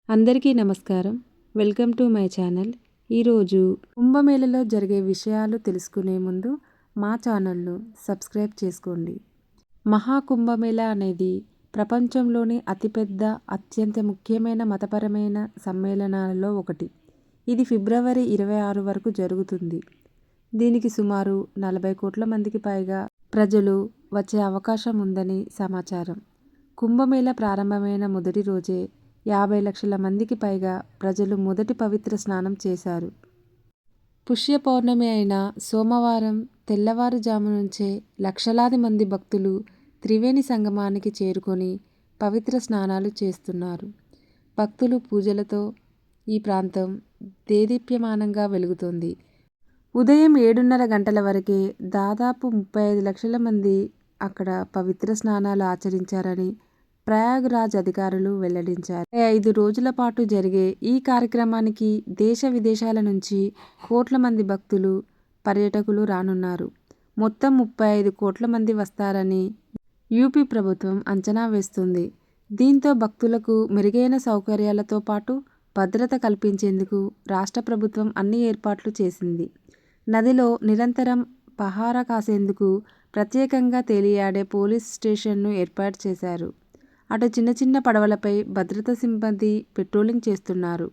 అందరికీ నమస్కారం. Welcome to my channel. ఈరోజు కుంభమేళలో జరిగే విషయాలు తెలుసుకునే ముందు మా ఛానల్ను సబ్స్క్రైబ్ చేసుకోండి. మహాకుంభమేళ అనేది ప్రపంచంలోని అతిపెద్ద, అత్యంత ముఖ్యమైన మతపరమైన సమ్మేళనాలలో ఒకటి. ఇది ఫిబ్రవరి 26 వరకు జరుగుతుంది. దీనికి సుమారు 40 కోట్ల మందికి పైగా ప్రజలు వచ్చే అవకాశం ఉందని సమాచారం. కుంభమేళ ప్రారంభమైన మొదటి రోజే 50 లక్షల మందికి పైగా ప్రజలు మొదటి పవిత్ర స్నానం చేశారు. పుష్య పౌర్ణమి అయిన సోమవారం తెల్లవారుజాము నుంచే లక్షలాది మంది భక్తులు త్రివేణి సంగమానికి చేరుకొని పవిత్ర స్నానాలు చేస్తున్నారు. భక్తులు పూజలతో ఈ ప్రాంతం దేదీప్యమానంగా వెలుగుతోంది. ఉదయం 7:30 గంటల వరకే దాదాపు 35 లక్షల మంది అక్కడ పవిత్ర స్నానాలు ఆచరించారని ప్రయాగ్రాజ్ అధికారులు వెల్లడించారు. 5 రోజుల పాటు జరిగే ఈ కార్యక్రమానికి దేశ విదేశాల నుంచి కోట్ల మంది భక్తులు, పర్యాటకులు రానున్నారు. మొత్తం 35 కోట్ల మంది వస్తారని యూపీ ప్రభుత్వం అంచనా వేస్తుంది. దీంతో భక్తులకు మెరుగైన సౌకర్యాలతో పాటు భద్రత కల్పించేందుకు రాష్ట్ర ప్రభుత్వం అన్ని ఏర్పాట్లు చేసింది. నదిలో నిరంతరం పహారా కాసేందుకు ప్రత్యేకంగా తేలియాడే పోలీస్ స్టేషన్ను ఏర్పాటు చేశారు. అటు చిన్న చిన్న పడవలపై భద్రతా సిబ్బంది పెట్రోలింగ్ చేస్తున్నారు.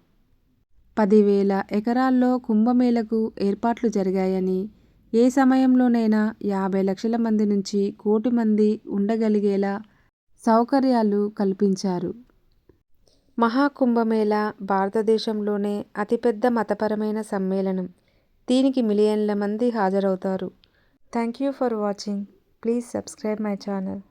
10,000 ఎకరాల్లో కుంభమేళకు ఏర్పాట్లు జరిగాయని, ఏ సమయంలోనైనా 50 లక్షల మంది నుంచి 1 కోటి మంది ఉండగలిగేలా సౌకర్యాలు కల్పించారు. మహాకుంభమేళ భారతదేశంలోనే అతిపెద్ద మతపరమైన సమ్మేళనం. దీనికి మిలియన్ల మంది హాజరవుతారు. Thank you for watching. Please subscribe my channel.